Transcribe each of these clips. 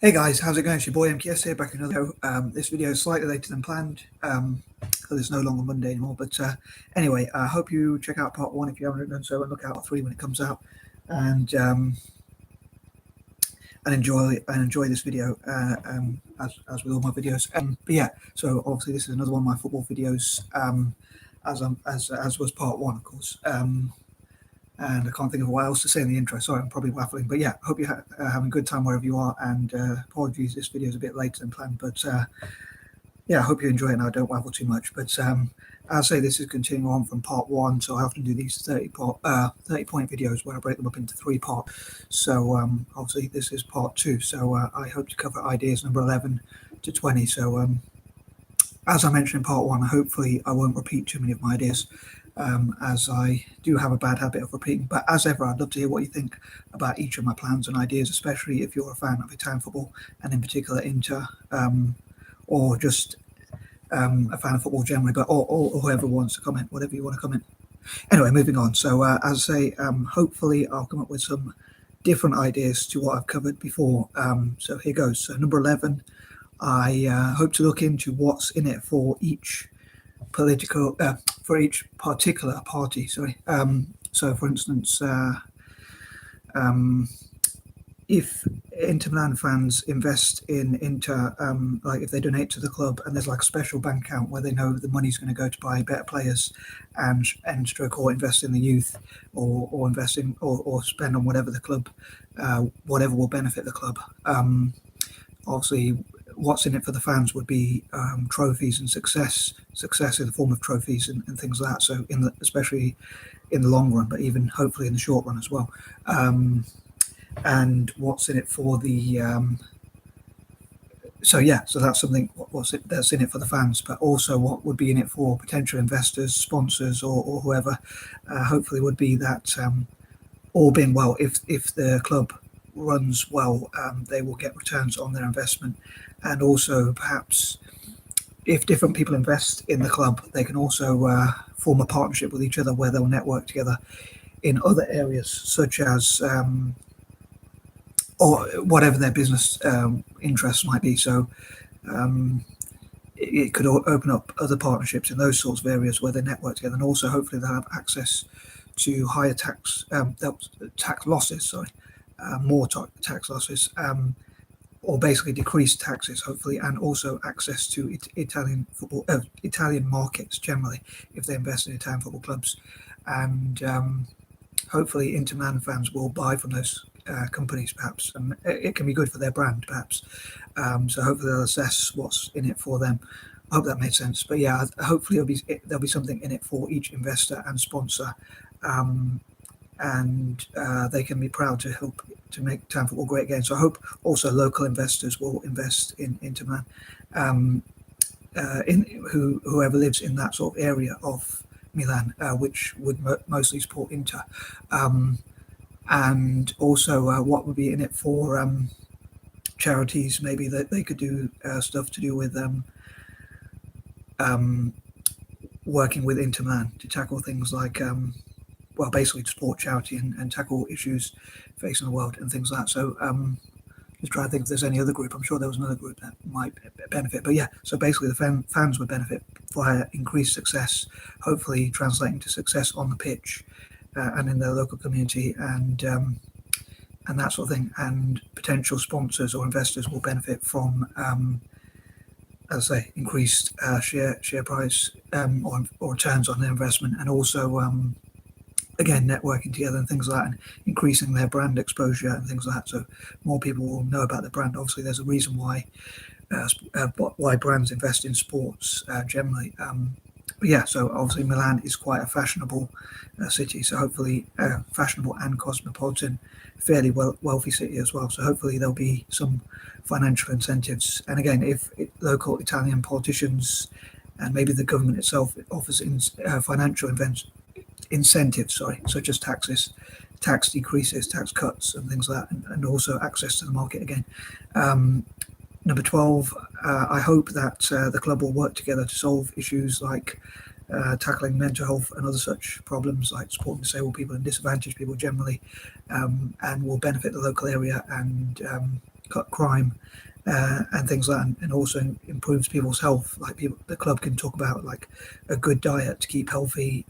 Hey guys, how's it going? It's your boy M.K.S here, back in another video. This video is slightly later than planned, because it's no longer Monday anymore. But anyway, I hope you check out part 1 if you haven't done so, and look out part 3 when it comes out, and enjoy this video as with all my videos. But yeah, so obviously this is another one of my football videos, as was part 1, of course. And I can't think of what else to say in the intro. Sorry, I'm probably waffling. But yeah, hope you're having a good time wherever you are. And apologies, this video is a bit later than planned. But yeah, I hope you enjoy it and I don't waffle too much. But I'll say this is continuing on from part 1. So I often do these 30-point videos where I break them up into 3 parts. So obviously this is part 2. So I hope to cover ideas number 11 to 20. So as I mentioned in part 1, hopefully I won't repeat too many of my ideas. As I do have a bad habit of repeating. But as ever, I'd love to hear what you think about each of my plans and ideas, especially if you're a fan of Italian football, and in particular Inter, or just a fan of football generally, but or whoever wants to comment, whatever you want to comment. Anyway, moving on. So as I say, hopefully I'll come up with some different ideas to what I've covered before. So here goes. So number 11, I hope to look into what's in it for each for each particular party. So for instance, if Inter Milan fans invest in Inter, like if they donate to the club and there's like a special bank account where they know the money's going to go to buy better players and stroke or invest in the youth, or invest in or spend on whatever the club, whatever will benefit the club. Obviously, what's in it for the fans would be trophies and success in the form of trophies and things like that. So especially in the long run, but even hopefully in the short run as well. And what's in it for the so that's something that's in it for the fans, but also what would be in it for potential investors, sponsors, or whoever. Hopefully would be that all being well, if the club runs well, they will get returns on their investment. And also perhaps if different people invest in the club, they can also form a partnership with each other where they'll network together in other areas, such as or whatever their business interests might be. So it could open up other partnerships in those sorts of areas where they network together, and also hopefully they'll have access to higher tax losses, more tax losses, or basically decreased taxes, hopefully, and also access to Italian football, Italian markets generally, if they invest in Italian football clubs. And hopefully Inter Milan fans will buy from those companies, perhaps, and it can be good for their brand, perhaps. So hopefully they'll assess what's in it for them. I hope that made sense. But yeah, hopefully there'll be something in it for each investor and sponsor. And they can be proud to help to make Italian football great again. So I hope also local investors will invest in Inter Milan, whoever lives in that sort of area of Milan, which would mostly support Inter. And also what would be in it for charities, maybe that they could do stuff to do with working with Inter Milan to tackle things like well, basically to support charity and tackle issues facing the world and things like that. So just try to think if there's any other group. I'm sure there was another group that might benefit. But yeah, so basically the fans would benefit via increased success, hopefully translating to success on the pitch and in their local community, and that sort of thing. And potential sponsors or investors will benefit from, as I say, increased share price or returns on their investment, and also again, networking together and things like that, and increasing their brand exposure and things like that. So more people will know about the brand. Obviously, there's a reason why brands invest in sports generally. But yeah, so obviously Milan is quite a fashionable city. So hopefully fashionable and cosmopolitan, fairly wealthy city as well. So hopefully there'll be some financial incentives. And again, if local Italian politicians and maybe the government itself offers financial incentives, such as tax decreases, tax cuts, and things like that, and also access to the market again. Number 12, I hope that the club will work together to solve issues like tackling mental health and other such problems, like supporting disabled people and disadvantaged people generally, and will benefit the local area and cut crime and things like that, and also improves people's health. Like the club can talk about like a good diet to keep healthy,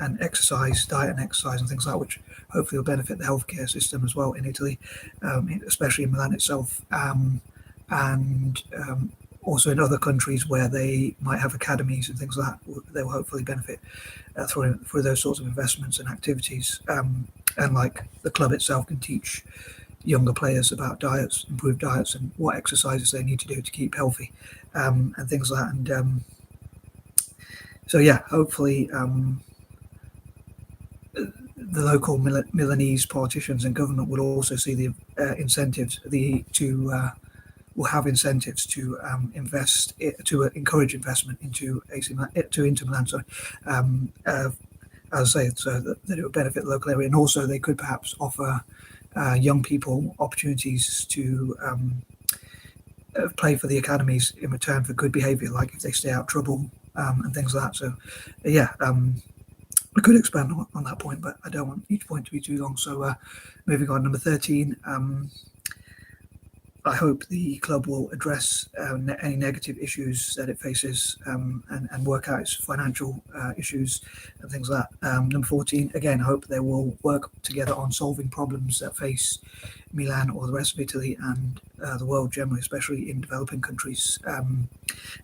and exercise, diet and exercise and things like that, which hopefully will benefit the healthcare system as well in Italy, especially in Milan itself, and also in other countries where they might have academies and things like that. They will hopefully benefit through those sorts of investments and activities, and like the club itself can teach younger players about diets, improved diets, and what exercises they need to do to keep healthy, and things like that. And so yeah, hopefully the local Milanese politicians and government will also see the incentives, will have incentives to invest, to encourage investment into Inter Milan. Sorry, as I say, so that it would benefit the local area, and also they could perhaps offer young people opportunities to play for the academies in return for good behaviour, like if they stay out of trouble and things like that. So yeah, we could expand on that point, but I don't want each point to be too long. So moving on, number 13, I hope the club will address any negative issues that it faces, and work out its financial issues and things like that. Number 14, again, I hope they will work together on solving problems that face Milan or the rest of Italy and the world generally, especially in developing countries,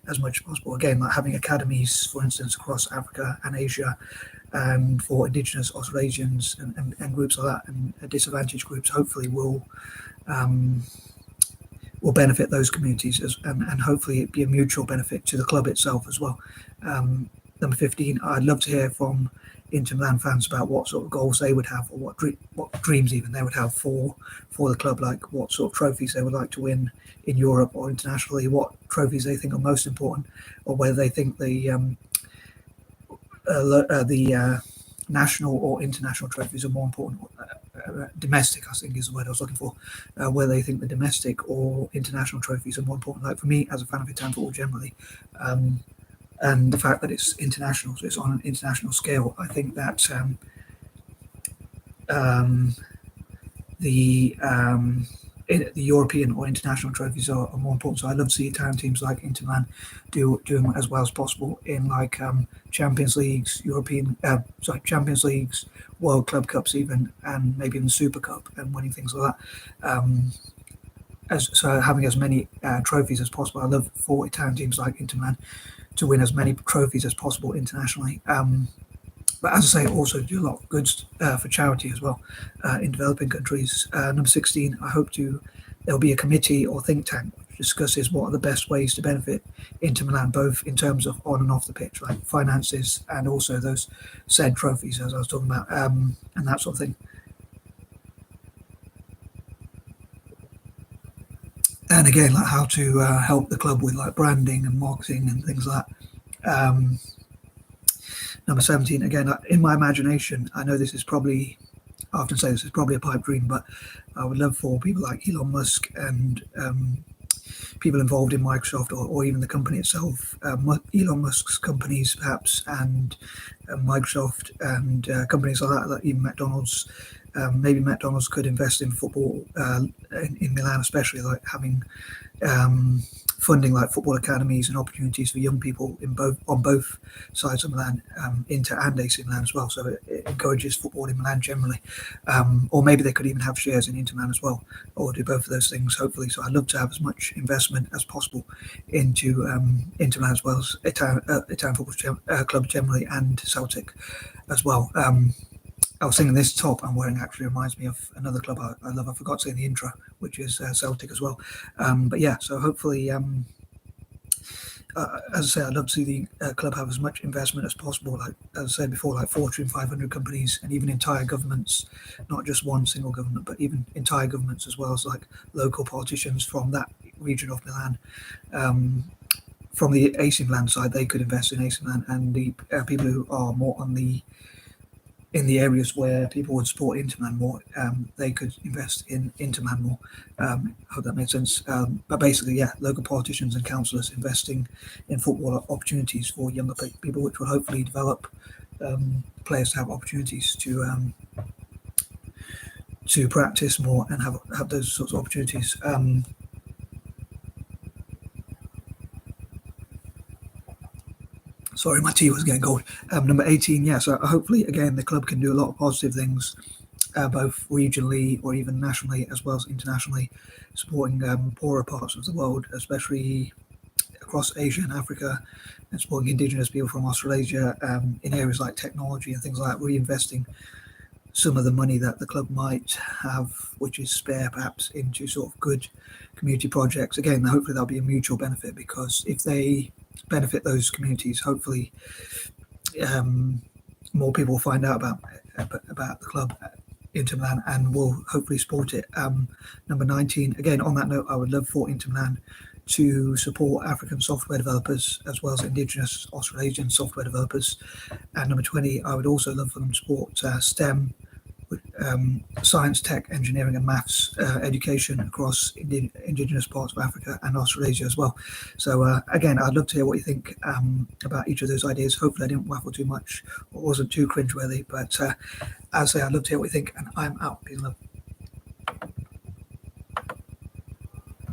as much as possible. Again, like having academies, for instance, across Africa and Asia, and for indigenous Australasians and groups like that, and disadvantaged groups, hopefully will benefit those communities, and hopefully it be a mutual benefit to the club itself as well. Number 15, I'd love to hear from Inter Milan fans about what sort of goals they would have, or what dreams even they would have for the club, like what sort of trophies they would like to win in Europe or internationally, what trophies they think are most important, or whether they think the national or international trophies are more important. Domestic, I think, is the word I was looking for. Whether they think the domestic or international trophies are more important. Like for me, as a fan of Italian football generally, and the fact that it's international, so it's on an international scale, I think that the European or international trophies are more important. So I'd love to see Italian teams like Inter Milan doing as well as possible in like Champions Leagues, Champions Leagues, World Club Cups even, and maybe even the Super Cup, and winning things like that. So having as many trophies as possible. I love for Italian teams like Inter Milan to win as many trophies as possible internationally. But as I say, also do a lot of good for charity as well in developing countries. Number 16, I hope there'll be a committee or think tank which discusses what are the best ways to benefit Inter Milan, both in terms of on and off the pitch, like finances and also those said trophies, as I was talking about, and that sort of thing. And again, like how to help the club with like branding and marketing and things like that. Number 17, again, in my imagination, I know this is probably, I often say this is probably a pipe dream, but I would love for people like Elon Musk and people involved in Microsoft or even the company itself, Elon Musk's companies perhaps, and Microsoft and companies like that, like even McDonald's. Maybe McDonald's could invest in football in Milan, especially like having funding like football academies and opportunities for young people on both sides of Milan, Inter and AC Milan as well. So it encourages football in Milan generally, or maybe they could even have shares in Inter Milan as well, or do both of those things hopefully. So I'd love to have as much investment as possible into Inter Milan as well as Italian football club generally, and Celtic as well. I was thinking this top I'm wearing actually reminds me of another club I love. I forgot to say in the intro, which is Celtic as well. But yeah, so hopefully, as I say, I'd love to see the club have as much investment as possible. Like as I said before, like Fortune 500 companies and even entire governments, not just one single government, but even entire governments as well as like local politicians from that region of Milan. From the AC Milan side, they could invest in AC Milan, and the people who are more in the areas where people would support Inter Milan more, they could invest in Inter Milan more. I hope that makes sense. But basically, yeah, local politicians and councillors investing in football opportunities for younger people, which will hopefully develop players to have opportunities to to practice more and have those sorts of opportunities. Sorry, my tea was getting cold. Number 18, yeah. So hopefully, again, the club can do a lot of positive things, both regionally or even nationally, as well as internationally, supporting poorer parts of the world, especially across Asia and Africa, and supporting Indigenous people from Australasia in areas like technology and things like that, reinvesting some of the money that the club might have, which is spare perhaps, into sort of good community projects. Again, hopefully that'll be a mutual benefit, because if they benefit those communities, hopefully more people will find out about the club, Inter Milan, and will hopefully support it. Number 19, again, on that note, I would love for Inter Milan to support African software developers as well as Indigenous Australasian software developers. And number 20, I would also love for them to support STEM, science, tech, engineering and maths education across Indigenous parts of Africa and Australasia as well. So again, I'd love to hear what you think about each of those ideas. Hopefully I didn't waffle too much or wasn't too cringeworthy, but as I say, I'd love to hear what you think, and I'm out. Peace and love.